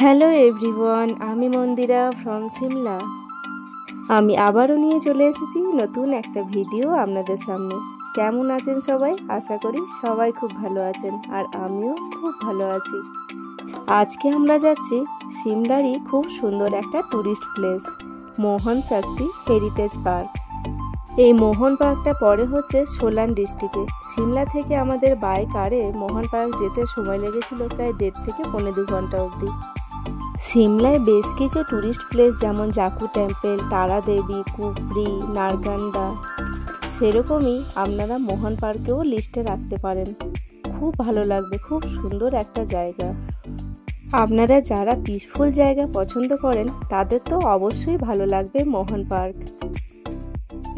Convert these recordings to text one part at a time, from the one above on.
Hello everyone, আমি মন্দিরা from Shimla. আমি আবারও নিয়ে চলে এসেছি নতুন একটা ভিডিও আপনাদের সামনে। কেমন আছেন সবাই? আশা করি সবাই খুব ভালো আছেন, আর আমিও খুব ভালো আছি। আজকে আমরা যাচ্ছি সিমলারই খুব সুন্দর একটা ট্যুরিস্ট প্লেস, মোহন শক্তি হেরিটেজ পার্ক। এই মোহন পার্কটা পড়ে হচ্ছে সোলান ডিস্ট্রিক্টে। সিমলা থেকে আমাদের বাই কারে মোহন পার্ক যেতে সময় লেগেছিল প্রায় 1.5 থেকে 2.25 ঘন্টা অবধি। সিমলায় বেশ কিছু ট্যুরিস্ট প্লেস যেমন জাকু টেম্পল, তারা দেবী, কুফরি, নারগান্ডা, সেরকমই আপনারা মোহন পার্কেও লিস্টে রাখতে পারেন। খুব ভালো লাগবে, খুব সুন্দর একটা জায়গা। আপনারা যারা পিসফুল জায়গা পছন্দ করেন তাদের তো অবশ্যই ভালো লাগবে মোহন পার্ক।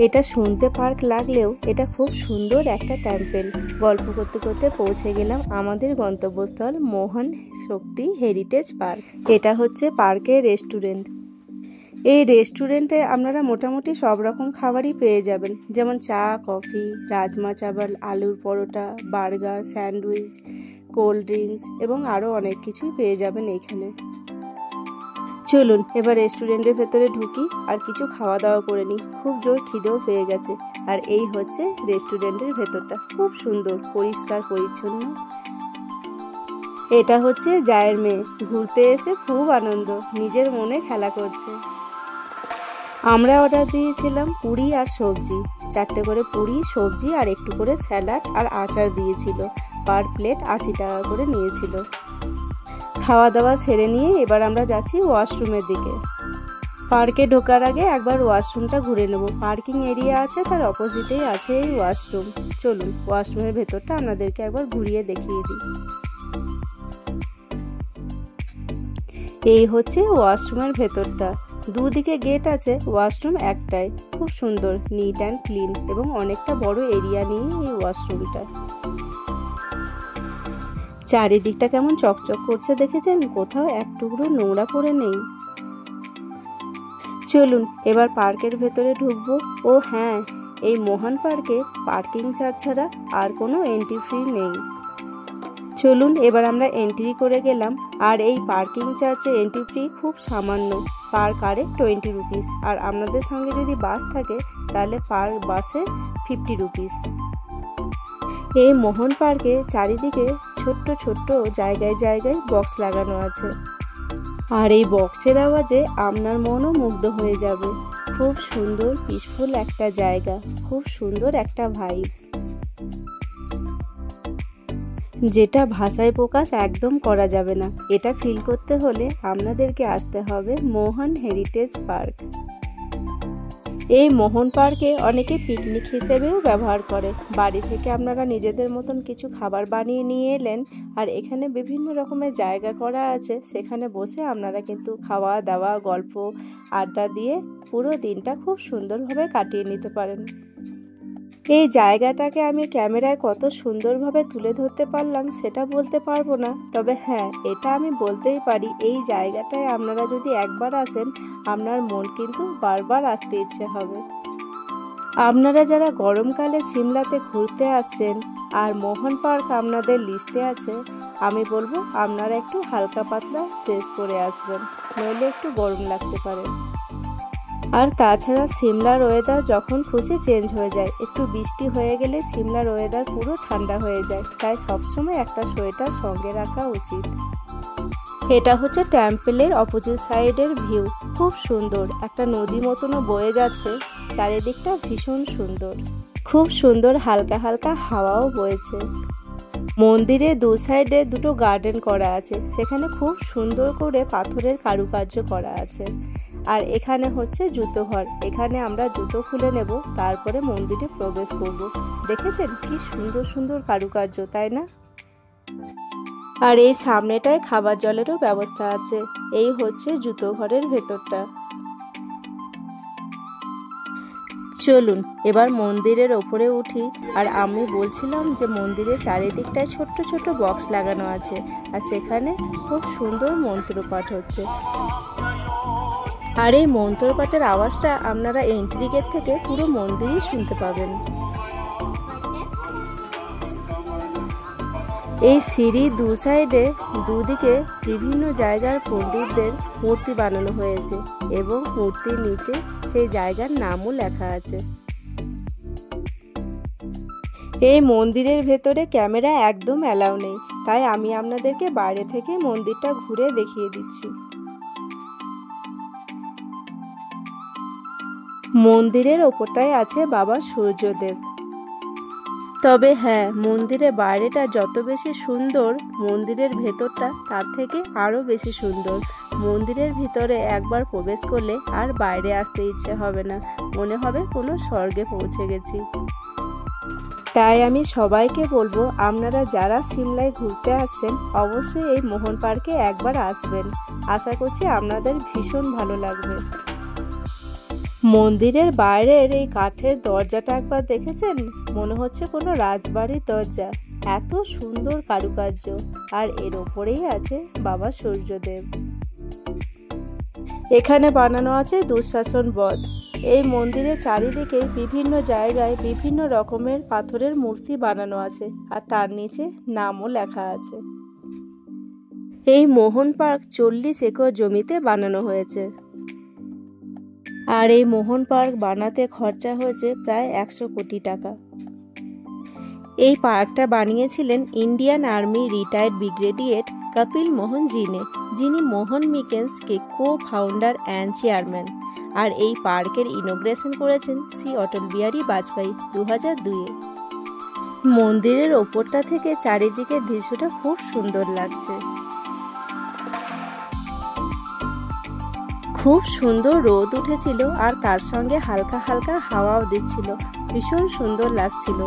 এটা শুনতে পার্ক লাগলেও এটা খুব সুন্দর একটা টেম্পল। গল্প করতে করতে পৌঁছে গেলাম আমাদের গন্তব্যস্থল মোহন শক্তি হেরিটেজ পার্ক। এটা হচ্ছে পার্কের রেস্টুরেন্ট। এই রেস্টুরেন্টে আপনারা মোটামুটি সব রকম খাবারই পেয়ে যাবেন, যেমন চা, কফি, রাজমা চাওয়াল, আলুর পরোটা, বার্গার, স্যান্ডউইচ, কোল্ড ড্রিঙ্কস এবং আরও অনেক কিছুই পেয়ে যাবেন এইখানে। চলুন এবার রেস্টুরেন্টের ভেতরে ঢুকি আর কিছু খাওয়া দাওয়া করে নিই। খুব জোর খিদেও পেয়ে গেছে। আর এই হচ্ছে রেস্টুরেন্টের ভেতরটা, খুব সুন্দর, পরিষ্কার পরিচ্ছন্ন। এটা হচ্ছে জায়ের মেয়ে, ঘুরতে এসে খুব আনন্দ, নিজের মনে খেলা করছে। আমরা অর্ডার দিয়েছিলাম পুরি আর সবজি, 4টে করে পুরি, সবজি আর একটু করে স্যালাড আর আচার দিয়েছিল। পার প্লেট 80 টাকা করে নিয়েছিল। খাওয়া দাওয়া সেরে নিয়ে এবার আমরা যাচ্ছি ওয়াশরুমের দিকে। পার্কে ঢোকার আগে একবার ওয়াশরুমটা ঘুরে নেব। পার্কিং এরিয়া আছে, তার অপোজিটেই আছে এই ওয়াশরুম। চলুন ওয়াশরুমের ভেতরটা আপনাদেরকে একবার ঘুরিয়ে দেখিয়ে দিই। এই হচ্ছে ওয়াশরুমের ভেতরটা। দুদিকে গেট আছে, ওয়াশরুম একটাই। খুব সুন্দর, নিট অ্যান্ড ক্লিন এবং অনেকটা বড় এরিয়া নিয়ে এই ওয়াশরুমটা। চারিদিকটা কেমন চকচক করছে দেখেছেন? কোথাও এক টুকরো নোংরা পড়ে নেই। চলুন এবার পার্কের ভেতরে ঢুকবো। ও হ্যাঁ, এই মোহন পার্কে পার্কিং চার্জ ছাড়া আর কোনো এন্ট্রি ফি নেই। চলুন এবার আমরা এন্ট্রি করে গেলাম। আর এই পার্কিং চার্জে এন্ট্রি ফি খুব সামান্য, পার কারে 20 রুপিস। আর আপনাদের সঙ্গে যদি বাস থাকে তাহলে পার বাসে 50 রুপিস। এই মোহন পার্কে চারিদিকে ছোট্ট ছোট্ট জায়গায় জায়গায় বক্স লাগানো আছে, আর এই বক্সের আওয়াজে আপনার মনও মুগ্ধ হয়ে যাবে। খুব সুন্দর পিসফুল একটা জায়গা, খুব সুন্দর একটা ভাইবস, যেটা ভাষায় প্রকাশ একদম করা যাবে না। এটা ফিল করতে হলে আপনাদেরকে আসতে হবে মোহন হেরিটেজ পার্ক। এই মোহন পার্কে অনেকে পিকনিক হিসেবেও ব্যবহার করে। বাড়ি থেকে আপনারা নিজেদের মতন কিছু খাবার বানিয়ে নিয়ে এলেন, আর এখানে বিভিন্ন রকমের জায়গা করা আছে, সেখানে বসে আপনারা কিন্তু খাওয়া দাওয়া, গল্প, আড্ডা দিয়ে পুরো দিনটা খুব সুন্দরভাবে কাটিয়ে নিতে পারেন। এই জায়গাটাকে আমি ক্যামেরায় কত সুন্দরভাবে তুলে ধরতে পারলাম সেটা বলতে পারবো না, তবে হ্যাঁ, এটা আমি বলতেই পারি, এই জায়গাটায় আপনারা যদি একবার আসেন আপনার মন কিন্তু বারবার আসতে ইচ্ছে হবে। আপনারা যারা গরমকালে সিমলাতে ঘুরতে আসছেন আর মোহন পার্ক আপনাদের লিস্টে আছে, আমি বলবো আপনারা একটু হালকা পাতলা ড্রেস পরে আসবেন, নইলে একটু গরম লাগতে পারে। আর তাছাড়া সিমলার ওয়েদার যখন খুশি চেঞ্জ হয়ে যায়। একটু বৃষ্টি হয়ে গেলে সিমলার ওয়েদার পুরো ঠান্ডা হয়ে যায়, তাই সবসময় একটা সোয়েটার সঙ্গে রাখা উচিত। এটা হচ্ছে টেম্পলের অপোজিট সাইডের ভিউ। খুব সুন্দর, একটা নদী মতনও বয়ে যাচ্ছে, চারিদিকটা ভীষণ সুন্দর, খুব সুন্দর হালকা হালকা হাওয়াও বইছে। মন্দিরে দু সাইডে দুটো গার্ডেন করা আছে, সেখানে খুব সুন্দর করে পাথরের কারুকার্য করা আছে। আর এখানে হচ্ছে জুতো ঘর, এখানে আমরা জুতো খুলে নেব, তারপরে মন্দিরে প্রবেশ করব। দেখেছেন কি সুন্দর সুন্দর কারুকার্য, তাই না? আর এই সামনেটায় খাবার জলেরও ব্যবস্থা আছে। এই হচ্ছে জুতো ঘরের ভেতরটা। চলুন এবার মন্দিরের ওপরে উঠি। আর আমি বলছিলাম যে মন্দিরের চারিদিকটায় ছোট্ট ছোট্ট বক্স লাগানো আছে, আর সেখানে খুব সুন্দর মন্ত্রপাঠ হচ্ছে। আর এই মন্ত্রপাঠের আওয়াজটা আপনারা এন্ট্রি গেট থেকে পুরো মন্দিরেই শুনতে পাবেন। এই সিঁড়ি দু সাইডে দুদিকে বিভিন্ন জায়গার পণ্ডিতদের মূর্তি বানানো হয়েছে এবং মূর্তির নিচে সেই জায়গার নামও লেখা আছে। এই মন্দিরের ভেতরে ক্যামেরা একদম অ্যালাউ নেই, তাই আমি আপনাদেরকে বাইরে থেকে মন্দিরটা ঘুরে দেখিয়ে দিচ্ছি। মন্দিরের ওপরটায় আছে বাবা সূর্যদেব। তবে হ্যাঁ, মন্দিরের বাইরেটা যত বেশি সুন্দর, মন্দিরের ভেতরটা তার থেকে আরও বেশি সুন্দর। মন্দিরের ভিতরে একবার প্রবেশ করলে আর বাইরে আসতে ইচ্ছে হবে না, মনে হবে কোনো স্বর্গে পৌঁছে গেছি। তাই আমি সবাইকে বলবো, আপনারা যারা সিমলায় ঘুরতে আসছেন অবশ্যই এই মোহন পার্কে একবার আসবেন। আশা করছি আপনাদের ভীষণ ভালো লাগবে। মন্দিরের বাইরের এই কাঠের দরজাটা একবার দেখেছেন? মনে হচ্ছে কোনো রাজবাড়ির দরজা, এত সুন্দর কারুকার্য। আর এর ওপরেই আছে বাবা সূর্যদেব। এখানে বানানো আছে দুঃশাসন বধ। এই মন্দিরের চারিদিকে বিভিন্ন জায়গায় বিভিন্ন রকমের পাথরের মূর্তি বানানো আছে, আর তার নিচে নামও লেখা আছে। এই মোহন পার্ক 40 একর জমিতে বানানো হয়েছে। আর এই মোহন পার্ক বানাতে খরচা হয়েছে প্রায় 100 কোটি টাকা। এই পার্কটা বানিয়েছিলেন Indian army retired brigadier Kapil Mohan জিনে, যিনি মোহন মিকেন্সকে কো-ফাউন্ডার অ্যান্ড চেয়ারম্যান। আর এই পার্কের ইনোগ্রেশন করেছেন শ্রী অটল বিহারী বাজপেয়ী 2002-এ। মন্দিরের ওপরটা থেকে চারিদিকে দৃশ্যটা খুব সুন্দর লাগছে। খুব সুন্দর রোদ উঠেছিল আর তার সঙ্গে হালকা হালকা হাওয়াও দিচ্ছিল, ভীষণ সুন্দর লাগছিল।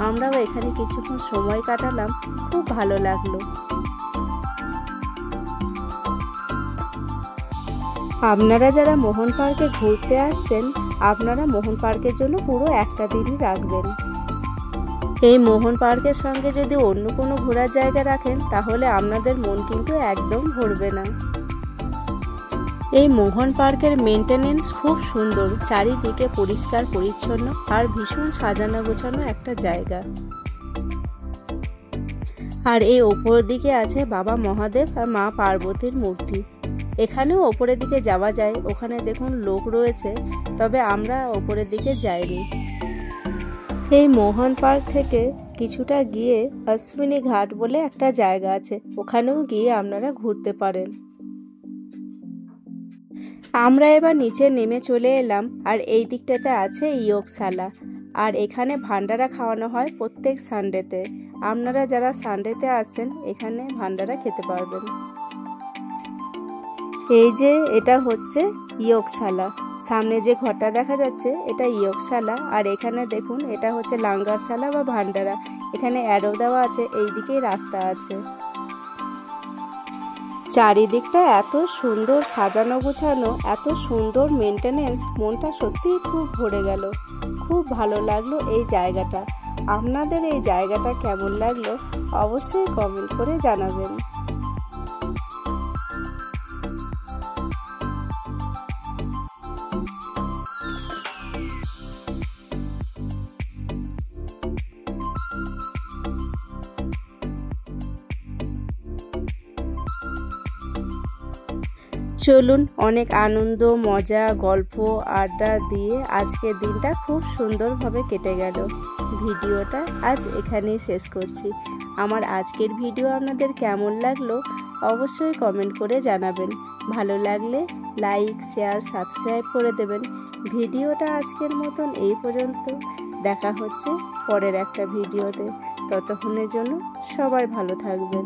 আমরাও এখানে কিছুক্ষণ সময় কাটালাম, খুব ভালো লাগলো। আপনারা যারা মোহন পার্কে ঘুরতে আসছেন, আপনারা মোহন পার্কের জন্য পুরো একটা দিনই রাখবেন। এই মোহন পার্কের সঙ্গে যদি অন্য কোনো ঘোরার জায়গা রাখেন তাহলে আপনাদের মন কিন্তু একদম ভরবে না। এই মোহন পার্কের মেনটেনেন্স খুব সুন্দর, চারিদিকে পরিষ্কার পরিচ্ছন্ন আর ভীষণ সাজানো গোছানো একটা জায়গা। আর এই ওপর দিকে আছে বাবা মহাদেব আর মা পার্বতীর মূর্তি। এখানেও ওপরের দিকে যাওয়া যায়, ওখানে দেখুন লোক রয়েছে, তবে আমরা ওপরের দিকে যাইনি। এই মোহন পার্ক থেকে কিছুটা গিয়ে অশ্বিনী ঘাট বলে একটা জায়গা আছে, ওখানেও গিয়ে আপনারা ঘুরতে পারেন। আমরা এবার নিচে নেমে চলে এলাম, আর এই দিকটাতে আছে ইয়োগশালা। আর এখানে ভান্ডারা খাওয়ানো হয় প্রত্যেক সানডেতে। আপনারা যারা সানডেতে আসছেন এখানে ভান্ডারা খেতে পারবেন। এই যে এটা হচ্ছে ইয়োগশালা, সামনে যে ঘরটা দেখা যাচ্ছে এটা ইয়োগশালা। আর এখানে দেখুন এটা হচ্ছে লাঙ্গারশালা বা ভান্ডারা। এখানে অ্যারো দেওয়া আছে, এই দিকেই রাস্তা আছে। চারিদিকটা এত সুন্দর সাজানো গোছানো, এত সুন্দর মেনটেনেন্স, মনটা সত্যিই খুব ভরে গেল। খুব ভালো লাগলো এই জায়গাটা। আপনাদের এই জায়গাটা কেমন লাগলো অবশ্যই কমেন্ট করে জানাবেন। চলুন, অনেক আনন্দ মজা গল্প আড্ডা দিয়ে আজকের দিনটা খুব সুন্দরভাবে কেটে গেল। ভিডিওটা আজ এখানেই শেষ করছি। আমার আজকের ভিডিও আপনাদের কেমন লাগলো অবশ্যই কমেন্ট করে জানাবেন। ভালো লাগলে লাইক শেয়ার সাবস্ক্রাইব করে দেবেন। ভিডিওটা আজকের মতন এই পর্যন্ত, দেখা হচ্ছে পরের একটা ভিডিওতে। ততক্ষণের জন্য সবাই ভালো থাকবেন।